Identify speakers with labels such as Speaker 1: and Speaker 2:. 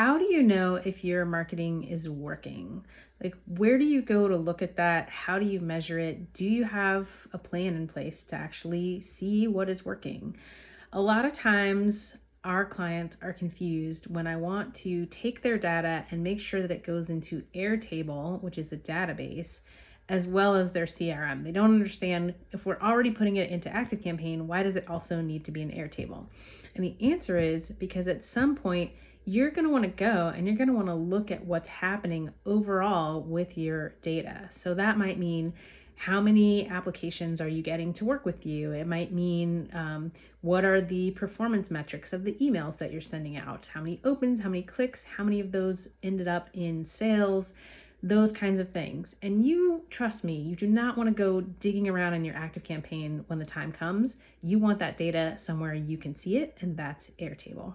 Speaker 1: how do you know if your marketing is working? Like, where do you go to look at that? How do you measure it? Do you have a plan in place to actually see what is working? A lot of times, our clients are confused when I want to take their data and make sure that it goes into Airtable, which is a database, as well as their CRM. They don't understand, if we're already putting it into ActiveCampaign, why does it also need to be in Airtable? And the answer is because at some point you're going to want to go and you're going to want to look at what's happening overall with your data. So that might mean, how many applications are you getting to work with you? It might mean, what are the performance metrics of the emails that you're sending out? How many opens, how many clicks, how many of those ended up in sales? Those kinds of things. And you, trust me, you do not want to go digging around in your ActiveCampaign when the time comes. You want that data somewhere you can see it, and that's Airtable.